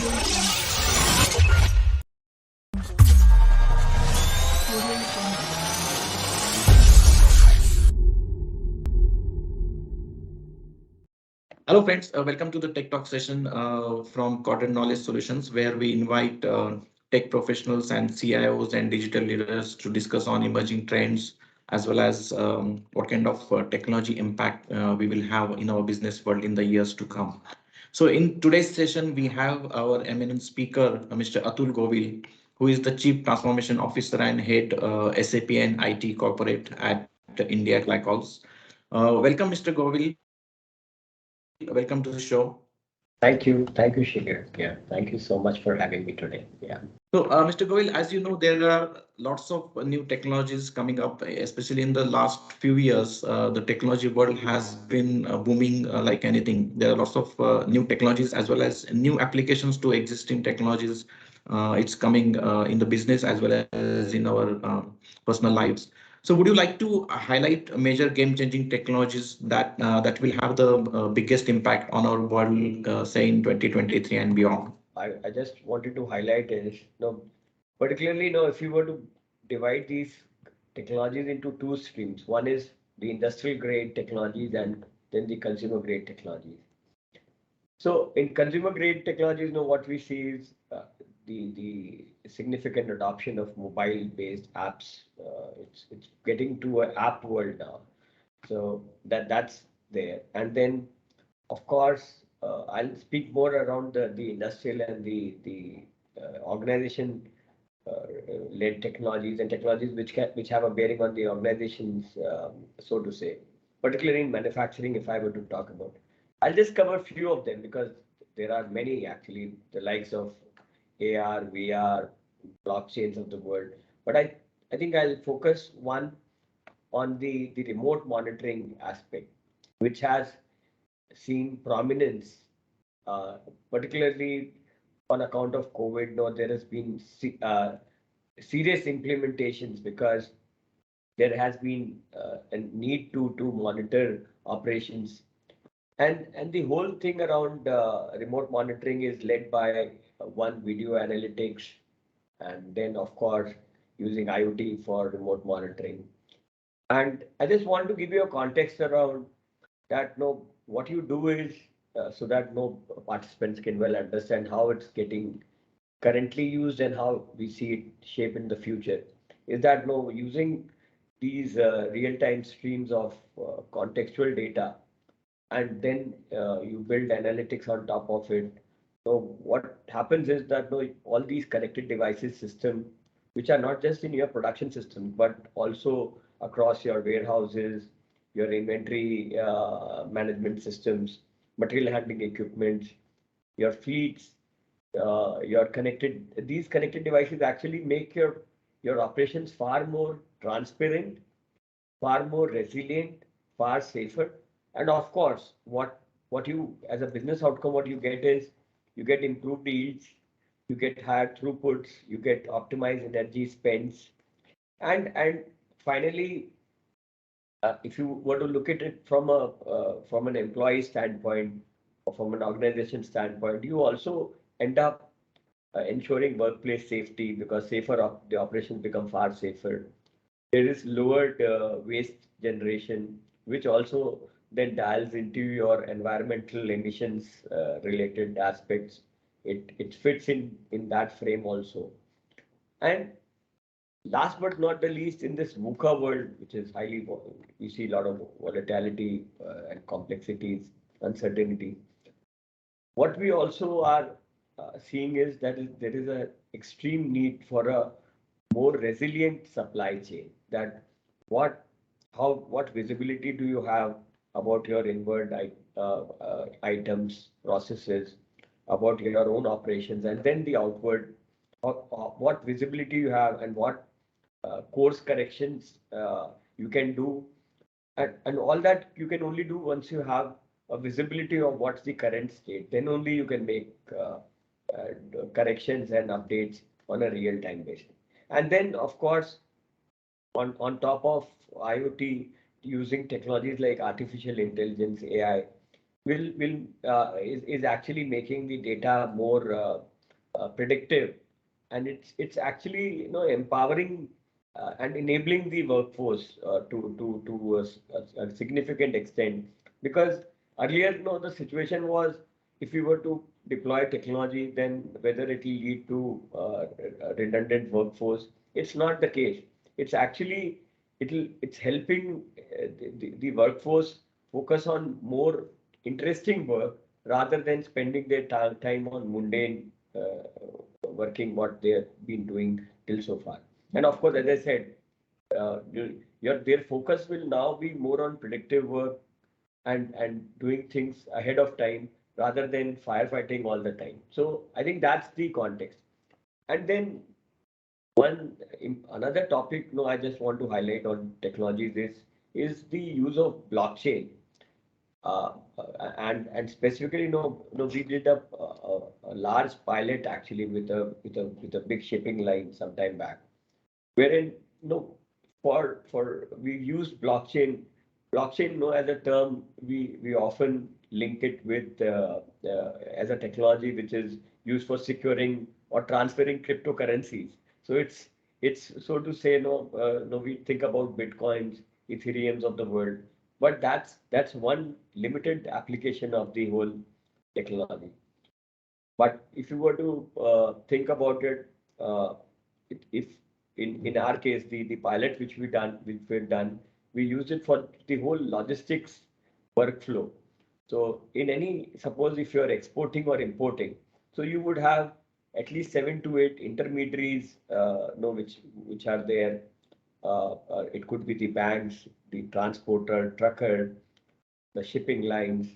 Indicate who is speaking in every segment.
Speaker 1: Hello, friends. Welcome to the Tech Talk session from Quadrant Knowledge Solutions, where we invite tech professionals and CIOs and digital leaders to discuss on emerging trends, as well as what kind of technology impact we will have in our business world in the years to come. So, in today's session, we have our eminent speaker, Mr. Atul Govil, who is the Chief Transformation Officer and Head SAP and IT Corporate at India Glycols. Welcome, Mr. Govil. Welcome to the show.
Speaker 2: Thank you, Shekhar. Yeah, thank you so much for having me today. Yeah.
Speaker 1: So, Mr. Govil, as you know, there are lots of new technologies coming up, especially in the last few years. The technology world has been booming like anything. There are lots of new technologies as well as new applications to existing technologies. It's coming in the business as well as in our personal lives. So, would you like to highlight major game-changing technologies that will have the biggest impact on our world, say in 2023 and beyond?
Speaker 2: I just wanted to highlight is, particularly, if you were to divide these technologies into two streams, one is the industrial grade technologies and then the consumer grade technologies. So in consumer grade technologies, what we see is the significant adoption of mobile based apps. It's getting to an app world now. So that's there. And then, of course, I'll speak more around the industrial and the organization led technologies and technologies which have a bearing on the organizations, so to say, particularly in manufacturing, if I were to talk about. I'll just cover a few of them because there are many actually, the likes of AR, VR, blockchains of the world. But I think I'll focus one on the remote monitoring aspect, which has seen prominence, particularly on account of COVID. No, there has been serious implementations because there has been a need to monitor operations, and the whole thing around remote monitoring is led by one, video analytics, and then of course using IoT for remote monitoring. And I just want to give you a context around that. No, what you do is so that no participants can well understand how it's getting currently used and how we see it shape in the future. Is that no using these real-time streams of contextual data, and then you build analytics on top of it. So what happens is that all these connected devices system, which are not just in your production system, but also across your warehouses, your inventory management systems, material handling equipment, your fleets, these connected devices actually make your operations far more transparent, far more resilient, far safer. And of course, what you as a business outcome, what you get is you get improved yields, you get higher throughputs, you get optimized energy spends, and finally, if you were to look at it from an employee standpoint or from an organization standpoint, you also end up ensuring workplace safety because the operations become far safer. There is lowered waste generation, which also then dials into your environmental emissions related aspects. It fits in that frame also. And last but not the least, in this VUCA world, which is we see a lot of volatility and complexities, uncertainty. What we also are seeing is that there is an extreme need for a more resilient supply chain. That what visibility do you have about your inward items, processes, about your own operations, and then the outward, what visibility you have and what course corrections you can do, and all that you can only do once you have a visibility of what's the current state. Then only you can make corrections and updates on a real-time basis. And then, of course, on top of IoT, using technologies like artificial intelligence, AI, is actually making the data more predictive, and it's actually empowering and enabling the workforce to a significant extent. Because earlier, the situation was, if you were to deploy technology, then whether it will lead to a redundant workforce, it's not the case. It's actually it's helping the workforce focus on more interesting work rather than spending their time on mundane working what they have been doing till so far. And of course, as I said, their focus will now be more on predictive work and doing things ahead of time rather than firefighting all the time. So I think that's the context. And then another topic, I just want to highlight on technology is the use of blockchain. Uh, and specifically, we did a large pilot actually with a big shipping line some time back, wherein for we use blockchain as a term, we often link it with as a technology which is used for securing or transferring cryptocurrencies. So it's so to say, no, we think about bitcoins, ethereums of the world, but that's one limited application of the whole technology. But if you were to think about it, if in our case, the pilot which we've done, we used it for the whole logistics workflow. So in any, suppose if you're exporting or importing, so you would have at least 7 to 8 intermediaries, which are there. It could be the banks, the transporter, trucker, the shipping lines,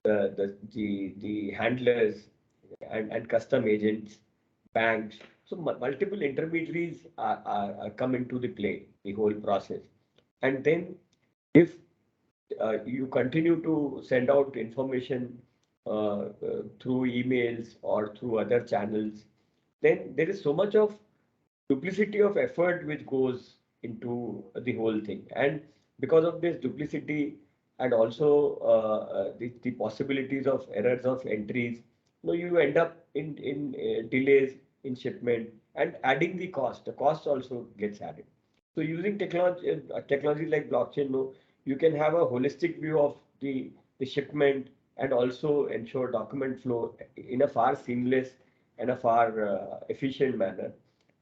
Speaker 2: the handlers, and custom agents, banks. So multiple intermediaries are come into the play, the whole process. And then if you continue to send out information through emails or through other channels, then there is so much of duplicity of effort which goes into the whole thing. And because of this duplicity and also the possibilities of errors of entries, you end up in delays in shipment and adding the cost. The cost also gets added. So using technology like blockchain, you can have a holistic view of the shipment and also ensure document flow in a far seamless and a far efficient manner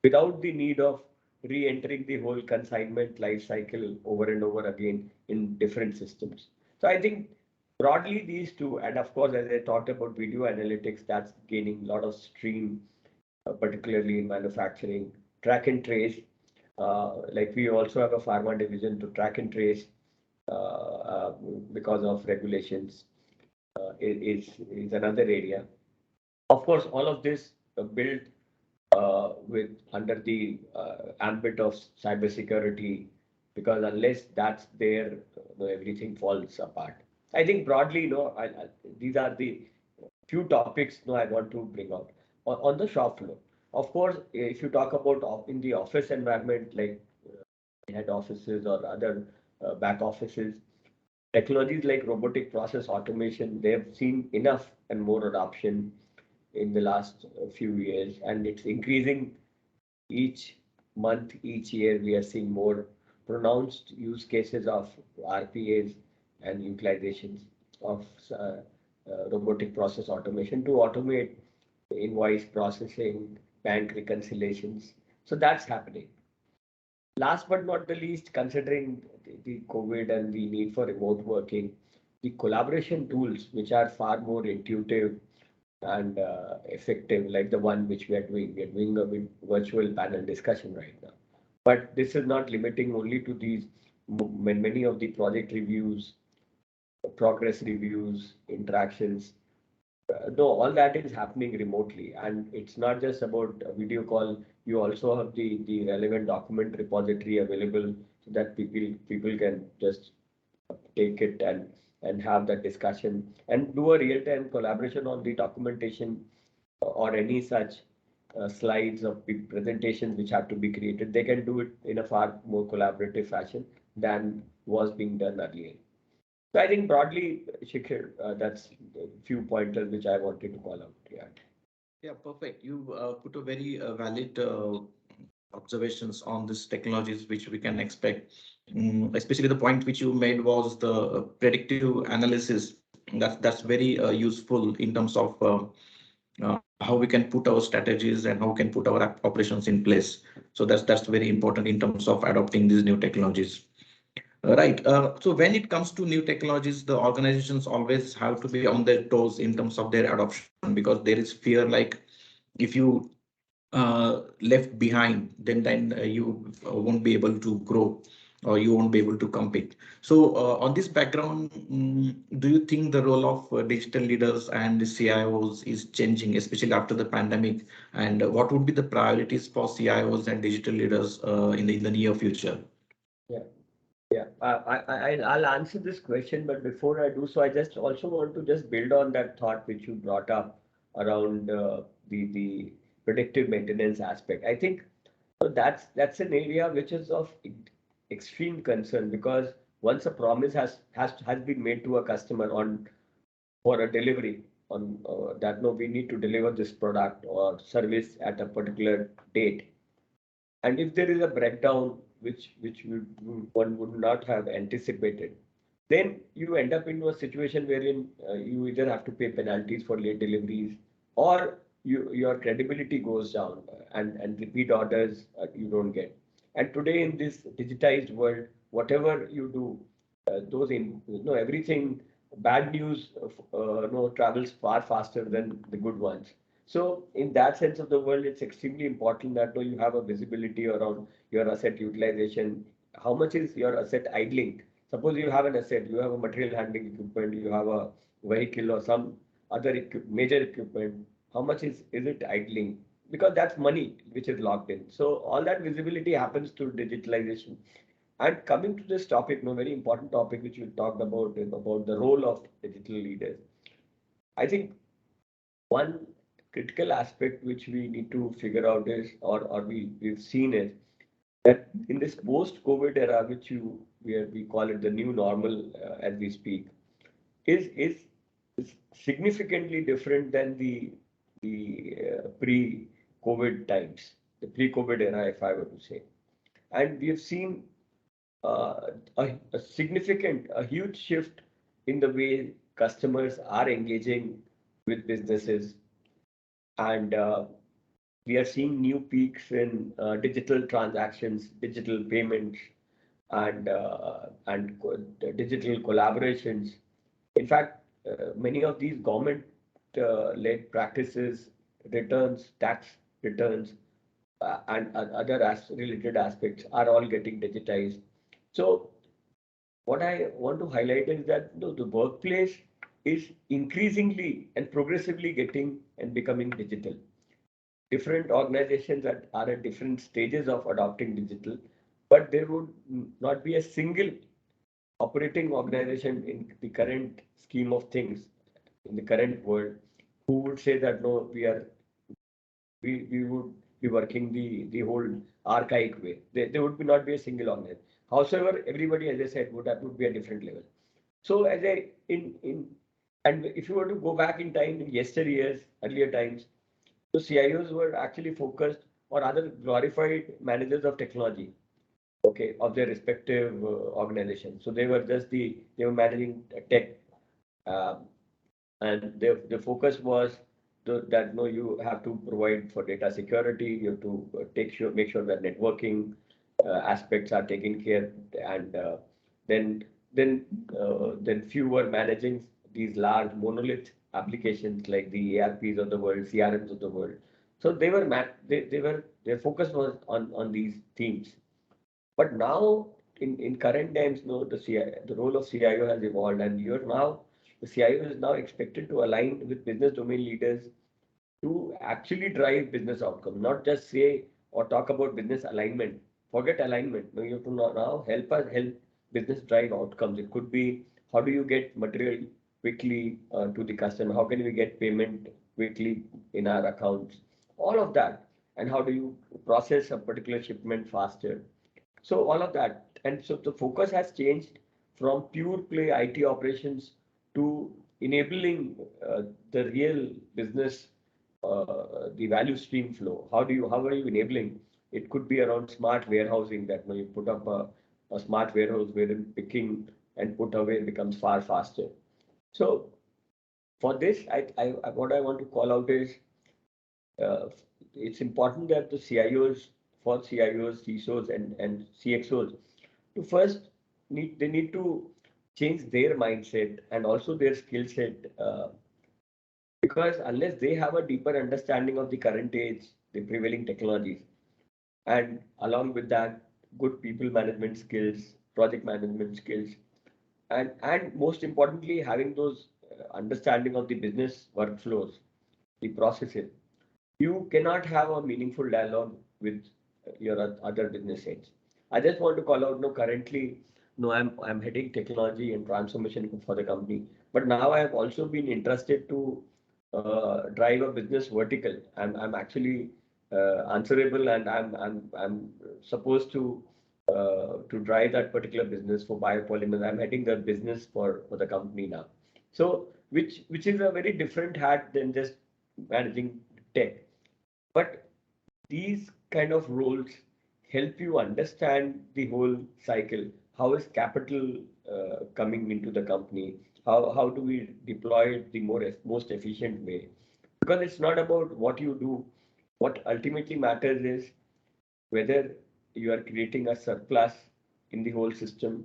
Speaker 2: without the need of re-entering the whole consignment life cycle over and over again in different systems. So I think broadly these two, and of course, as I talked about video analytics, that's gaining a lot of stream, particularly in manufacturing, track and trace. Like we also have a pharma division to track and trace because of regulations is another area. Of course, all of this built with under the ambit of cybersecurity, because unless that's there, everything falls apart. I think broadly, these are the few topics I want to bring out on the shop floor. Of course, if you talk about in the office environment, like head offices or other back offices, technologies like robotic process automation, they have seen enough and more adoption in the last few years, and it's increasing each month, each year. We are seeing more pronounced use cases of RPAs and utilizations of robotic process automation to automate invoice processing, bank reconciliations. So that's happening. Last but not the least, considering the COVID and the need for remote working, the collaboration tools, which are far more intuitive and effective, like the one which we are doing. We are doing a virtual panel discussion right now. But this is not limiting only to these. Many of the project reviews, progress reviews, interactions, no, all that is happening remotely. And it's not just about a video call. You also have the relevant document repository available so that people can just take it and have that discussion and do a real-time collaboration on the documentation or any such slides or presentations which have to be created. They can do it in a far more collaborative fashion than was being done earlier. So I think broadly, Shikhar, that's a few pointers which I wanted to call out. Yeah.
Speaker 1: Yeah, perfect. You put a very valid observations on these technologies which we can expect. Especially the point which you made was the predictive analysis. That's very useful in terms of how we can put our strategies and how we can put our operations in place. So that's very important in terms of adopting these new technologies. Right. So when it comes to new technologies, the organizations always have to be on their toes in terms of their adoption, because there is fear like if you left behind, then you won't be able to grow or you won't be able to compete. So on this background, do you think the role of digital leaders and the CIOs is changing, especially after the pandemic? And what would be the priorities for CIOs and digital leaders in the near future?
Speaker 2: Yeah. Yeah, I'll answer this question, but before I do so, I just also want to just build on that thought which you brought up around the predictive maintenance aspect. I think so that's an area which is of extreme concern, because once a promise has been made to a customer on for a delivery on that no, we need to deliver this product or service at a particular date, and if there is a breakdown one would not have anticipated, then you end up into a situation wherein you either have to pay penalties for late deliveries, or your credibility goes down, and repeat orders you don't get. And today in this digitized world, whatever you do, everything bad news travels far faster than the good ones. So in that sense of the world, it's extremely important that you have a visibility around your asset utilization. How much is your asset idling? Suppose you have an asset, you have a material handling equipment, you have a vehicle or some other major equipment. How much is it idling? Because that's money which is locked in. So all that visibility happens through digitalization. And coming to this topic, very important topic which we talked about is about the role of digital leaders. I think one critical aspect which we need to figure out is, or we've seen is that in this post-COVID era, which we call it the new normal as we speak, is significantly different than the pre-COVID times, the pre-COVID era, if I were to say. And we have seen a huge shift in the way customers are engaging with businesses, and we are seeing new peaks in digital transactions, digital payments, and digital collaborations. In fact, many of these government-led practices, returns, tax returns, and other related aspects are all getting digitized. So what I want to highlight is that the workplace is increasingly and progressively getting and becoming digital. Different organizations are at different stages of adopting digital, but there would not be a single operating organization in the current scheme of things, in the current world, who would say that no, we would be working the whole archaic way. There would not be a single organization. However, everybody, as I said, would be a different level. So as I in and if you were to go back in time in yesteryears, earlier times, so CIOs were actually focused or other glorified managers of technology, okay, of their respective organizations. So they were managing tech, um, and the focus was that no, you have to provide for data security, you have to make sure that networking aspects are taken care, and then then then few were managing these large monolith applications like the ERPs of the world, CRMs of the world. So they were their focus was on these themes. But now, in current times, no, the role of CIO has evolved, and the CIO is now expected to align with business domain leaders to actually drive business outcome, not just say or talk about business alignment. Forget alignment. No, you have to now help business drive outcomes. It could be how do you get material quickly to the customer? How can we get payment quickly in our accounts? All of that, and how do you process a particular shipment faster? So all of that, and so the focus has changed from pure play IT operations to enabling the real business the value stream flow. How are you enabling? It could be around smart warehousing that when you put up a smart warehouse wherein picking and put away becomes far faster. So for this, what I want to call out is uh, it's important that the CIOs, for CIOs, CISOs, and CXOs to first need to change their mindset and also their skill set. Because unless they have a deeper understanding of the current age, the prevailing technologies, and along with that, good people management skills, project management skills, and most importantly, having those understanding of the business workflows, the processes, you cannot have a meaningful dialogue with your other business heads. I just want to call out, no, currently, no, I'm heading technology and transformation for the company, but now I have also been interested to drive a business vertical. I'm actually answerable, and I'm supposed to drive that particular business for biopolymers. I'm heading the business for the company now. So which is a very different hat than just managing tech. But these kind of roles help you understand the whole cycle. How is capital coming into the company? How do we deploy it the most efficient way? Because it's not about what you do. What ultimately matters is whether you are creating a surplus in the whole system,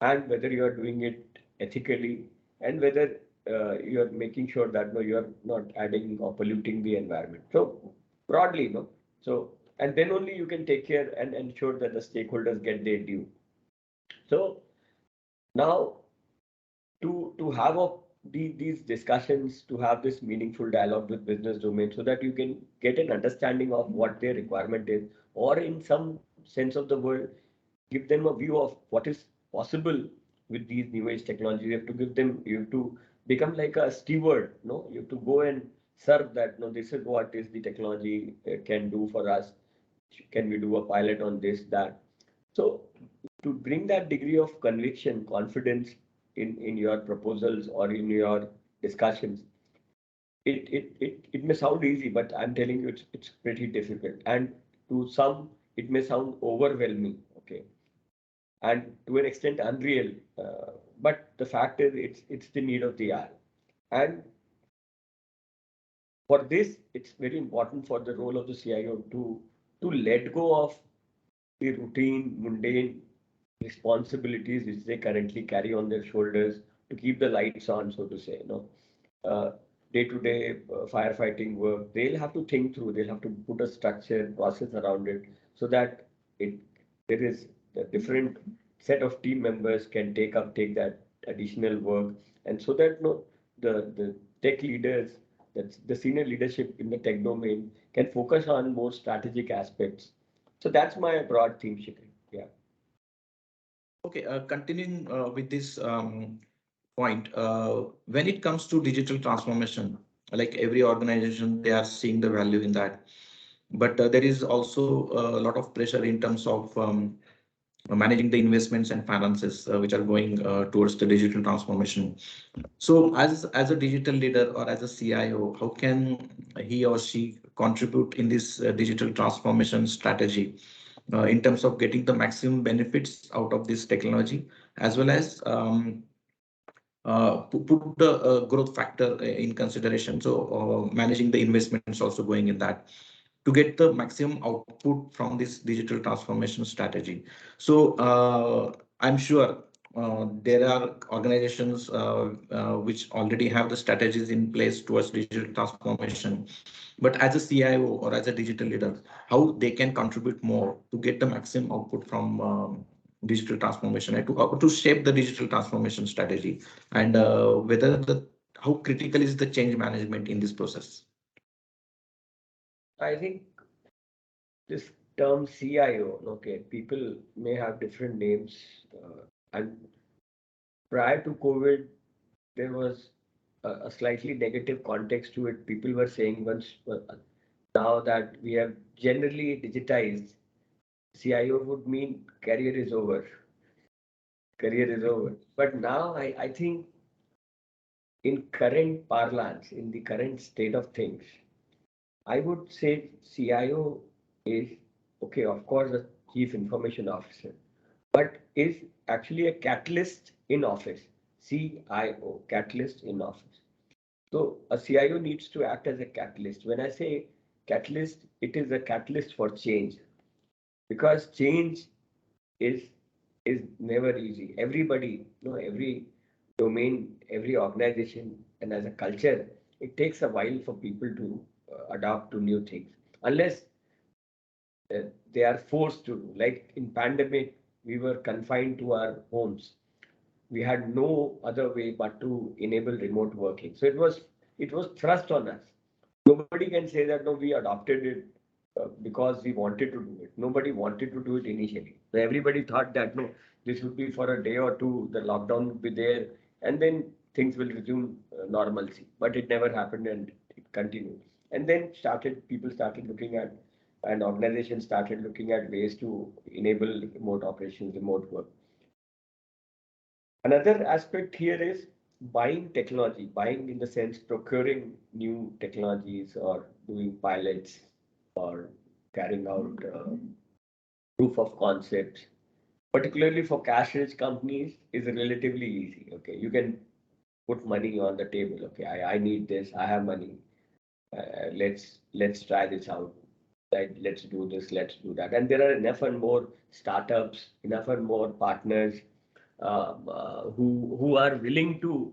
Speaker 2: and whether you are doing it ethically, and whether you are making sure that no, you are not adding or polluting the environment. So broadly, no. So and then only you can take care and ensure that the stakeholders get their due. So now to have these discussions, to have this meaningful dialogue with business domain, so that you can get an understanding of what their requirement is, or in some sense of the word, give them a view of what is possible with these new age technologies. You have to give them, you have to become like a steward, no? You have to go and serve that, no, this is what is the technology can do for us. Can we do a pilot on this, that? So to bring that degree of conviction, confidence in your proposals or in your discussions, it may sound easy, but I'm telling you, it's pretty difficult. And to some, it may sound overwhelming, okay, and to an extent unreal. But the fact is, it's the need of the hour. And for this, it's very important for the role of the CIO to let go of the routine, mundane responsibilities which they currently carry on their shoulders to keep the lights on, so to say. You know, day-to-day firefighting work, they'll have to think through. They'll have to put a structure, process around it, so that it there is a different set of team members can take that additional work, and so that no, the tech leaders, that's the senior leadership in the tech domain, can focus on more strategic aspects. So that's my broad theme, Shikhar. Yeah.
Speaker 1: Okay, continuing with this point, when it comes to digital transformation, like every organization, they are seeing the value in that. But there is also a lot of pressure in terms of managing the investments and finances which are going towards the digital transformation. So as a digital leader or as a CIO, how can he or she contribute in this digital transformation strategy in terms of getting the maximum benefits out of this technology, as well as put the growth factor in consideration. So managing the investments also going in that to get the maximum output from this digital transformation strategy. So I'm sure there are organizations which already have the strategies in place towards digital transformation. But as a CIO or as a digital leader, how they can contribute more to get the maximum output from digital transformation and to shape the digital transformation strategy, and whether the how critical is the change management in this process?
Speaker 2: I think this term CIO, okay, people may have different names. And prior to COVID, there was a slightly negative context to it. People were saying once, now that we have generally digitized, CIO would mean career is over. Career is over. But now I think in current parlance, in the current state of things, I would say CIO is, okay, of course, the Chief Information Officer, but is actually a catalyst in office. CIO, catalyst in office. So a CIO needs to act as a catalyst. When I say catalyst, it is a catalyst for change, because change is is never easy. Everybody, every domain, every organization, and as a culture, it takes a while for people to adapt to new things. Unless uh, they are forced to. Like in pandemic, we were confined to our homes. We had no other way but to enable remote working. So it was thrust on us. Nobody can say that no, we adopted it because we wanted to do it. Nobody wanted to do it initially. So everybody thought that no, this would be for a day or two. The lockdown would be there, and then things will resume normalcy. But it never happened, and it continued. And then started people started looking at, and organizations started looking at ways to enable remote operations, remote work. Another aspect here is buying technology, buying in the sense procuring new technologies or doing pilots or carrying out proof of concepts, particularly for cash-rich companies, is relatively easy. Okay, you can put money on the table. Okay, I need this. I have money. Let's try this out. Right? Let's do this. Let's do that. And there are enough and more startups, enough and more partners who are willing to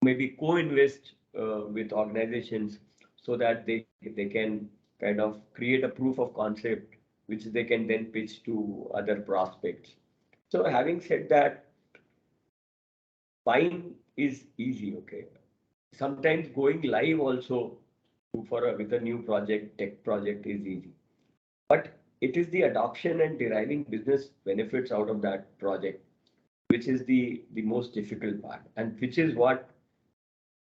Speaker 2: maybe co-invest with organizations so that they can kind of create a proof of concept which they can then pitch to other prospects. So having said that, buying is easy, okay. Sometimes going live also with a new project, tech project is easy. But it is the adoption and deriving business benefits out of that project which is the most difficult part, and which is what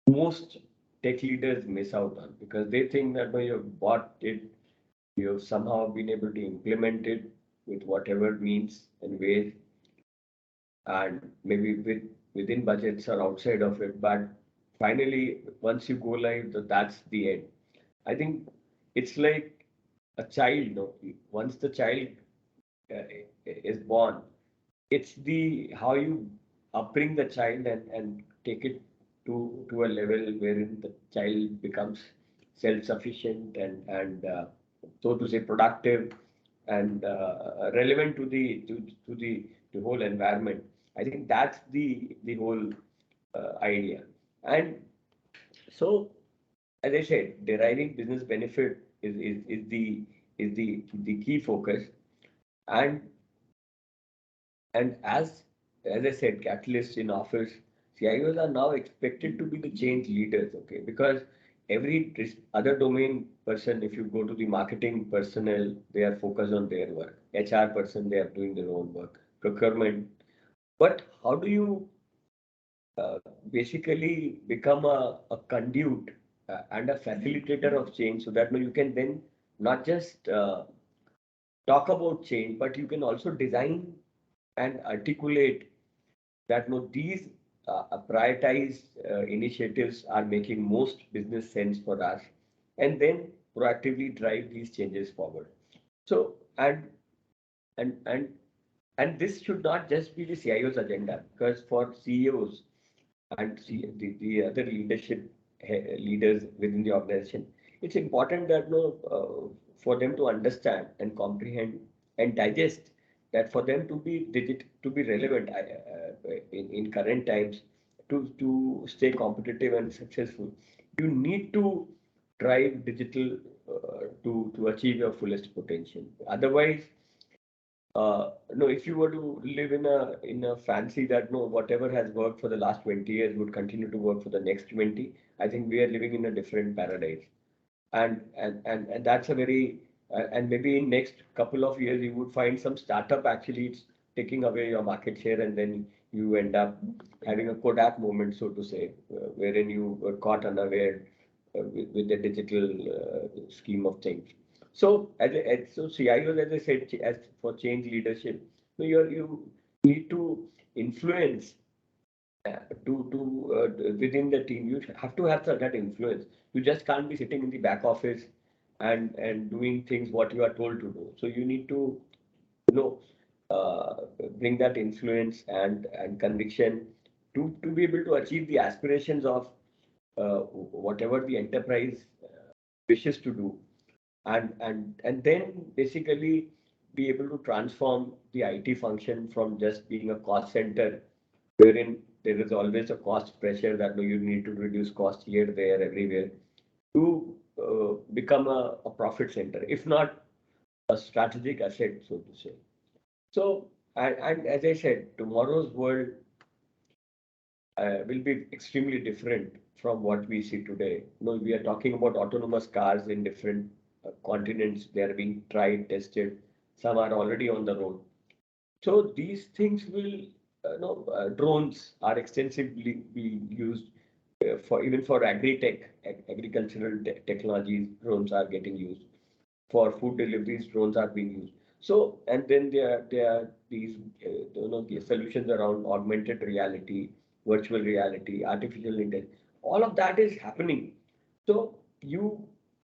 Speaker 2: most tech leaders miss out on, because they think that when you've bought it, you've somehow been able to implement it with whatever means and ways, and maybe within budgets or outside of it. But finally, once you go live, that's the end. I think it's like a child. No, once the child is born, it's the how you upbring the child and take it to a level wherein the child becomes self-sufficient and so to say productive and relevant to the whole environment. I think that's the whole idea. And so, as I said, deriving business benefit is the key focus. And And as I said, catalysts in office, CIOs are now expected to be the change leaders, okay? Because every other domain person, if you go to the marketing personnel, they are focused on their work. HR person, they are doing their own work. Procurement. But how do you basically become a conduit and a facilitator of change so that you can then not just talk about change, but you can also design and articulate that no, these prioritized initiatives are making most business sense for us, and then proactively drive these changes forward. So and and and this should not just be the CIO's agenda, because for CEOs and the other leaders within the organization, it's important that no, for them to understand and comprehend and digest that for them to be to be relevant in current times, to stay competitive and successful, you need to drive digital to achieve your fullest potential. Otherwise, no, if you were to live in a fancy that no, whatever has worked for the last 20 years would continue to work for the next 20, I think we are living in a different paradise. And that's a very and maybe in next couple of years you would find some startup actually it's taking away your market share, and then you end up having a Kodak moment, so to say, wherein you were caught unaware with the digital scheme of things. So so CIOs, as I said, as for change leadership, so you need to influence to within the team. You have to have that influence. You just can't be sitting in the back office and doing things what you are told to do. So you need to, you know, bring that influence and conviction to be able to achieve the aspirations of whatever the enterprise wishes to do, and then basically be able to transform the IT function from just being a cost center, wherein there is always a cost pressure that no, you need to reduce cost here, there, everywhere, to become a profit center, if not a strategic asset, so to say. So, and as I said, tomorrow's world will be extremely different from what we see today. You know, we are talking about autonomous cars in different continents. They are being tried, tested. Some are already on the road. So these things will, drones are extensively be used for even for agri-tech, agricultural technologies. Drones are getting used for food deliveries. Drones are being used. So and then there are these the solutions around augmented reality, virtual reality, artificial intelligence. All of that is happening. So you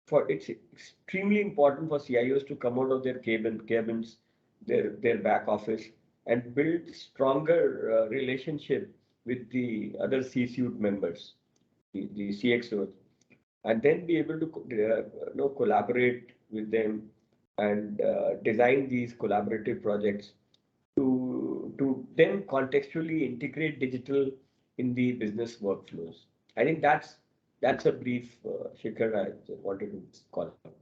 Speaker 2: for it's extremely important for CIOs to come out of their cabins, their back office, and build stronger relationship with the other C-suite members, the CXOs, and then be able to collaborate with them and design these collaborative projects to then contextually integrate digital in the business workflows. I think that's a brief, Shekhar, I wanted to call out.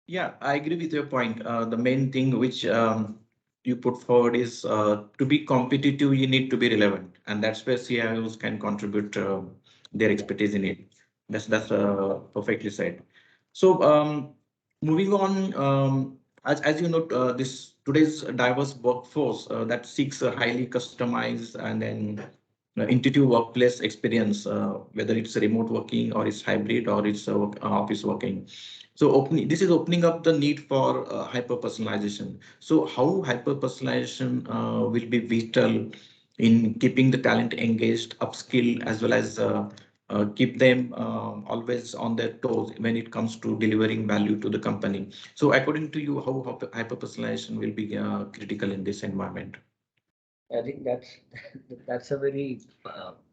Speaker 1: Yeah, I agree with your point. The main thing which you put forward is to be competitive, you need to be relevant, and that's where CIOs can contribute their
Speaker 2: Yeah.
Speaker 1: expertise in it. That's perfectly said. So moving on, as you know, this today's diverse workforce that seeks a highly customized and then intuitive workplace experience, whether it's remote working or it's hybrid or it's office working. So this is opening up the need for hyper personalization. So how hyper personalization will be vital in keeping the talent engaged, upskill, as well as keep them always on their toes when it comes to delivering value to the company. So according to you, how hyper personalization will be critical in this environment?
Speaker 2: I think that's a very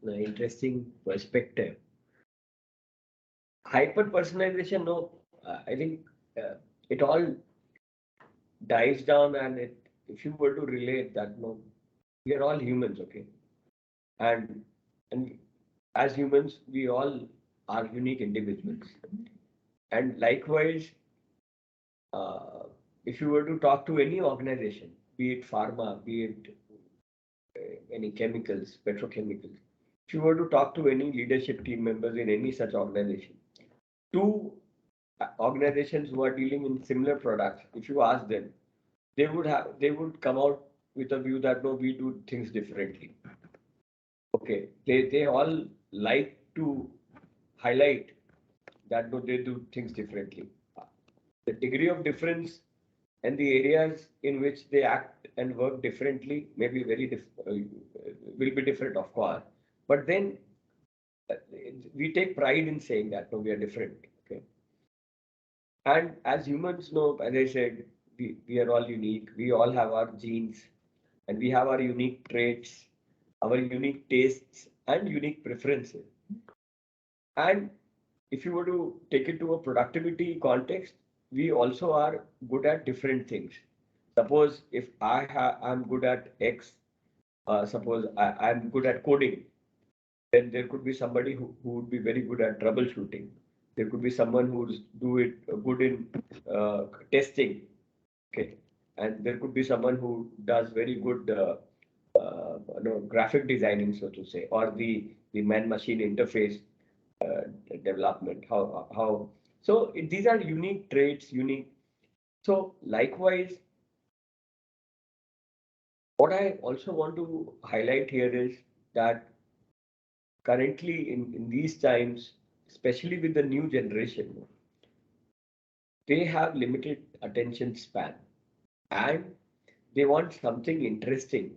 Speaker 2: interesting perspective. Hyper personalization, no, I think it all dies down, and if you were to relate that, no, we are all humans, okay, and and as humans, we all are unique individuals, and likewise, uh, if you were to talk to any organization, be it pharma, be it any chemicals, petrochemicals, if you were to talk to any leadership team members in any such organization, two organizations who are dealing in similar products, if you ask them, they would come out with a view that no, we do things differently. Okay, they all like to highlight that no, they do things differently. The degree of difference and the areas in which they act and work differently may be will be different, of course. But then uh, we take pride in saying that no, we are different. Okay, and as humans, know, as I said, we are all unique. We all have our genes, and we have our unique traits, our unique tastes, and unique preferences. And if you were to take it to a productivity context, we also are good at different things. Suppose if I'm good at X, suppose I'm good at coding, then there could be somebody who would be very good at troubleshooting. There could be someone who's do it good in testing. Okay, and there could be someone who does very good graphic designing, so to say, or the man-machine interface uh, development. How so these are unique traits, unique. So likewise, what I also want to highlight here is that currently in these times, especially with the new generation, they have limited attention span, and they want something interesting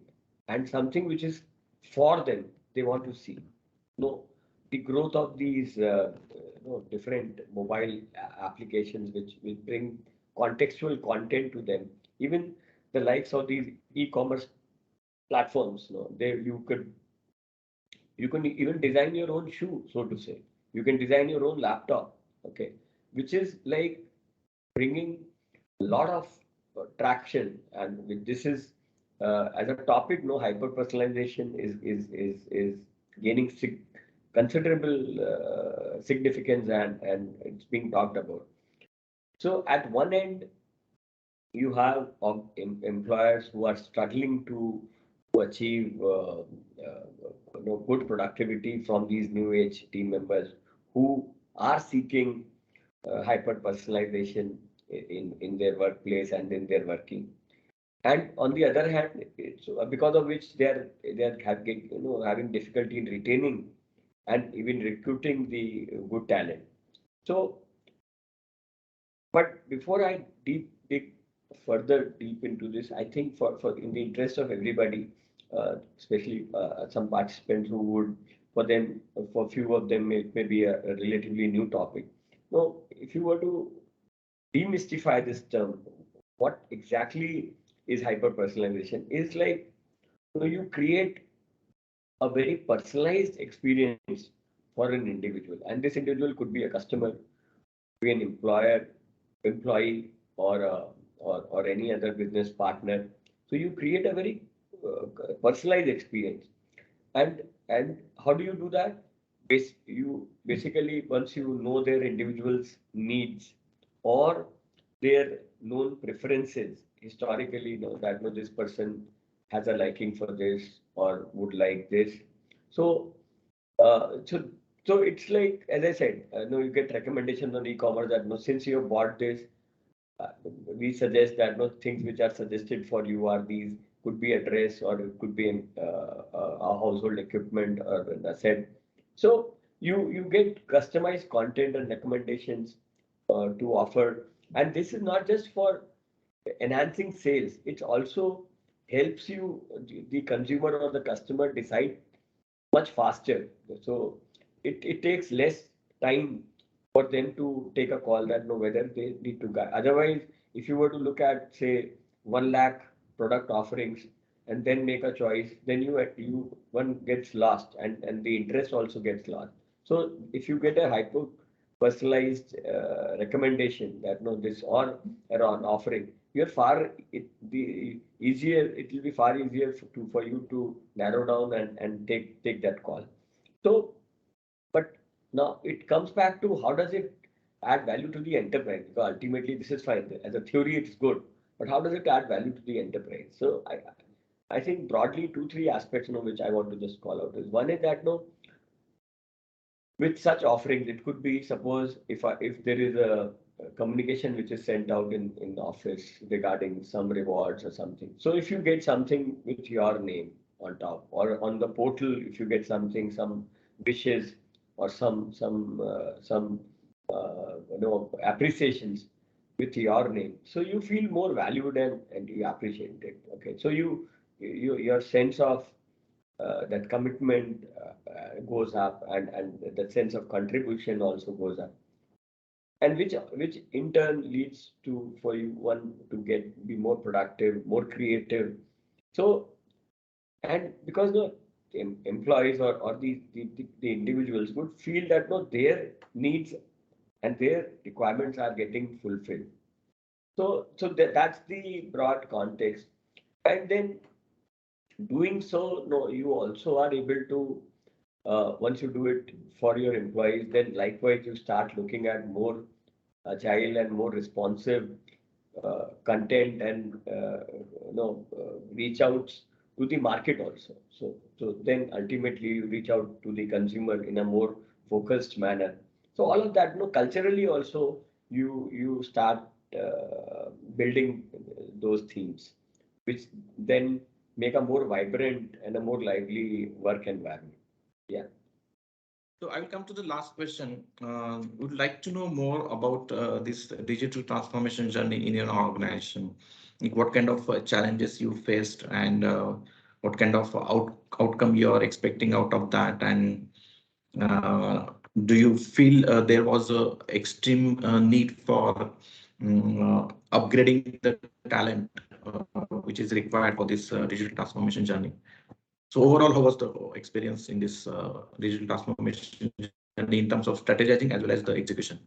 Speaker 2: and something which is for them, they want to see. No, the growth of these different mobile applications which bring contextual content to them. Even the likes of these e-commerce platforms, they you can even design your own shoe, so to say. You can design your own laptop, okay, which is like bringing a lot of traction. And this is as a topic, no, hyper personalization is gaining considerable significance, and it's being talked about. So at one end, you have employers who are struggling to achieve good productivity from these new age team members who are seeking hyper personalization in their workplace and in their working. And on the other hand, because of which they are having difficulty in retaining and even recruiting the good talent. So, but before I dig further deep into this, I think for in the interest of everybody, especially some participants who would, for few of them, it may be a relatively new topic. Now, if you were to demystify this term, what exactly is hyper personalization? Is like, you create a very personalized experience for an individual, and this individual could be a customer, be an employee, or any other business partner. So you create a very personalized experience. And how do you do that? You basically, once you know their individual's needs or their known preferences, historically, that this person has a liking for this or would like this. So uh, so, so it's like, as I said, you get recommendations on e-commerce that, since you have bought this, uh, we suggest that, things which are suggested for you are these, could be a dress, or it could be a household equipment or an asset. So you get customized content and recommendations to offer. And this is not just for enhancing sales, it also helps you, the consumer or the customer, decide much faster. So it takes less time for them to take a call that, whether they need to guide. Otherwise, if you were to look at, say, 1 lakh product offerings and then make a choice, then you one gets lost, and the interest also gets lost. So if you get a hyper personalized recommendation that, this or around offering, you're far it the easier it will be far easier for you to narrow down and take that call. So, but now it comes back to, how does it add value to the enterprise? Because ultimately this is fine. As a theory, it's good, but how does it add value to the enterprise? So I think broadly two, three aspects, which I want to just call out is, one is that, with such offerings, it could be, suppose, if there is a communication which is sent out in the office regarding some rewards or something. So if you get something with your name on top, or on the portal, if you get something, some wishes, or some appreciations with your name, so you feel more valued, and you appreciate it. Okay, so your sense of that commitment goes up, and that sense of contribution also goes up, and which in turn leads to, for you, one, to be more productive, more creative. So, and because the employees, or the individuals would feel that, their needs and their requirements are getting fulfilled. So that's the broad context. And then, doing so, no, you also are able to, once you do it for your employees, then likewise you start looking at more agile and more responsive content, and reach out to the market also. So then ultimately you reach out to the consumer in a more focused manner. So all of that, culturally also, you start building those themes, which then make a more vibrant and a more lively work environment. Yeah.
Speaker 1: So I will come to the last question. Would like to know more about this digital transformation journey in your organization. Like what kind of challenges you faced, and what kind of outcome you are expecting out of that, and do you feel there was a extreme need for upgrading the talent which is required for this digital transformation journey? So overall, how was the experience in this digital transformation journey in terms of strategizing as well as the execution?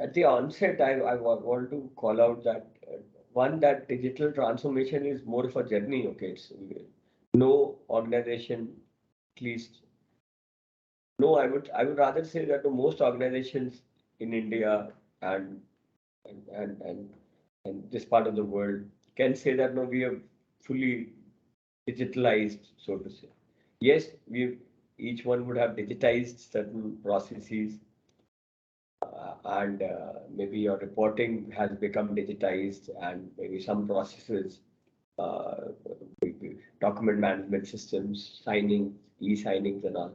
Speaker 2: At the onset, I want to call out that one, that digital transformation is more of a journey. Okay, it's no organization, at least no, I would rather say that the most organizations in India and and and and, and this part of the world can say that no, we have fully digitalized, so to say. Yes, we each one would have digitized certain processes, and maybe your reporting has become digitized, and maybe some processes, uh, document management systems, signing, e-signings, and all.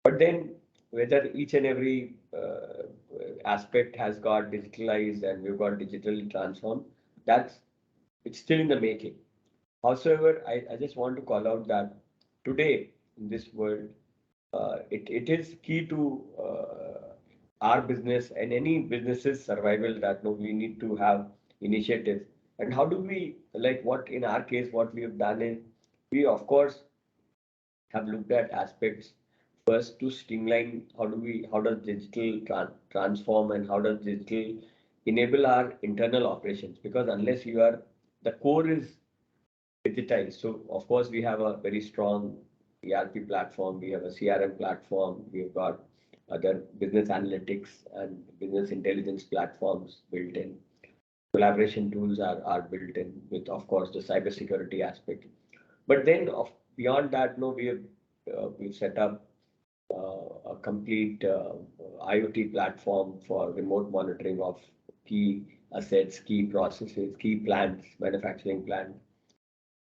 Speaker 2: But then, whether each and every aspect has got digitalized and we've got digitally transformed, that's it's still in the making. However, I just want to call out that today in this world, it is key to our business and any business's survival that no, we need to have initiatives. And how do we, like what in our case, what we have done is we, of course, have looked at aspects first to streamline how does digital transform and how does digital enable our internal operations, because unless you are the core is digitized. So of course we have a very strong ERP platform, we have a CRM platform, we've got other business analytics and business intelligence platforms built in. Collaboration tools are built in with, of course, the cybersecurity aspect. But then beyond that, no, we've set up a complete IoT platform for remote monitoring of key assets, key processes, key plants, manufacturing plants.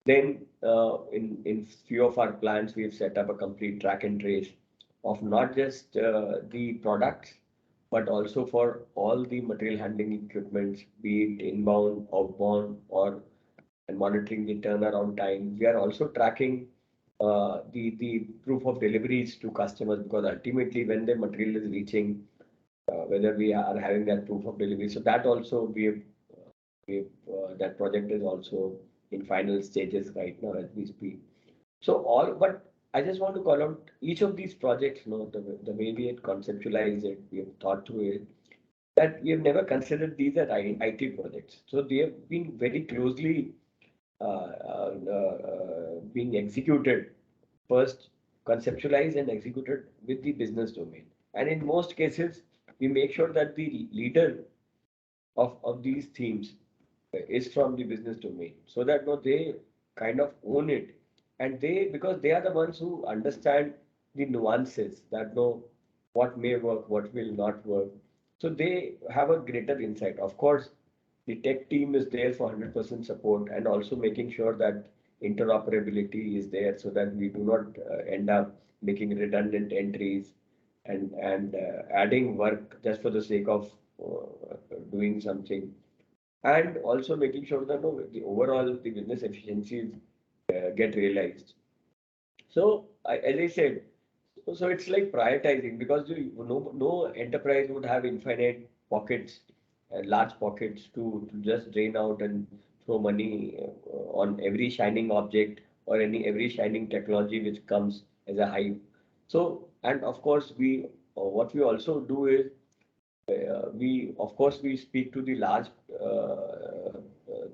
Speaker 2: Then, in few of our plants, we have set up a complete track and trace of not just the products, but also for all the material handling equipments, be it inbound, outbound, or and monitoring the turnaround time. We are also tracking the proof of deliveries to customers, because ultimately when the material is reaching, whether we are having that proof of delivery. So that also that project is also in final stages right now as we speak. So but I just want to call out each of these projects, the way we had conceptualized it, we have thought through it, that we have never considered these as IT projects. So they have been very closely being executed, first conceptualized and executed with the business domain. And in most cases, we make sure that the leader of these themes is from the business domain, so that no, they kind of own it, and they, because they are the ones who understand the nuances that know what may work, what will not work. So they have a greater insight. Of course, the tech team is there for 100% support, and also making sure that interoperability is there so that we do not end up making redundant entries and adding work just for the sake of doing something, and also making sure that no, the overall the business efficiencies get realized. So as I said, so it's like prioritizing, because no enterprise would have infinite pockets, large pockets to just drain out and throw money on every shining object or every shining technology which comes as a hype. So, and of course we what we also do is we, of course, we speak to the large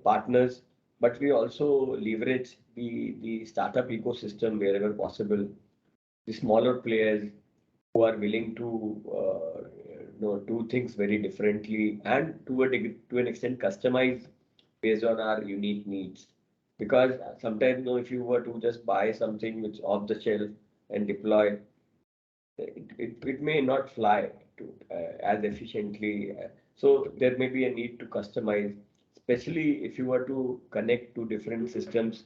Speaker 2: partners, but we also leverage the startup ecosystem wherever possible. The smaller players who are willing to do things very differently and to an extent customize based on our unique needs. Because sometimes, if you were to just buy something which off the shelf and deploy, it may not fly as efficiently. So there may be a need to customize, especially if you were to connect to different systems.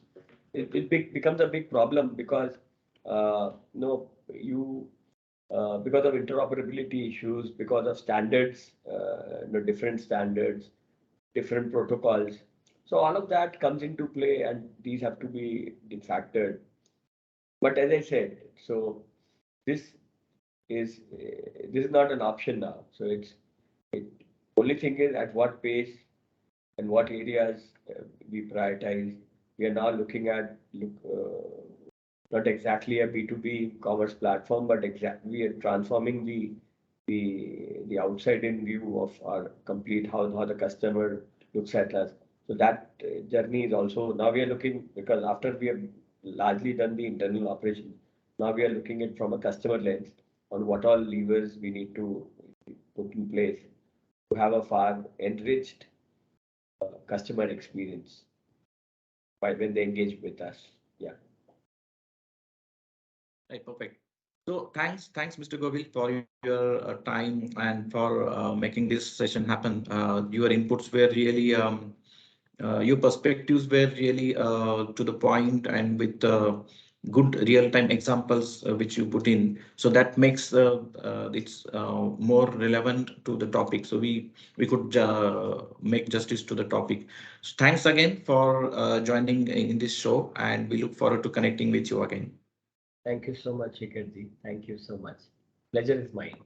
Speaker 2: It becomes a big problem, because you because of interoperability issues, because of standards, different standards, different protocols. So all of that comes into play, and these have to be factored. But as I said, so this is this is not an option now. So it only thing is at what pace and what areas we prioritize. We are now looking at not exactly a B2B commerce platform, but exactly we are transforming the outside in view of our complete how the customer looks at us. So that journey is also now we are looking because after we have largely done the internal operation, now we are looking at from a customer lens on what all levers we need to put in place to have a far enriched customer experience by when they engage with us. Yeah.
Speaker 1: Right, perfect. So thanks, Mr. Govil, for your time and for making this session happen. Your inputs were really, your perspectives were really to the point and with good real-time examples which you put in. So that makes it's more relevant to the topic. So we could make justice to the topic. So thanks again for joining in this show, and we look forward to connecting with you again.
Speaker 2: Thank you so much, Shikharji. Thank you so much. Pleasure is mine.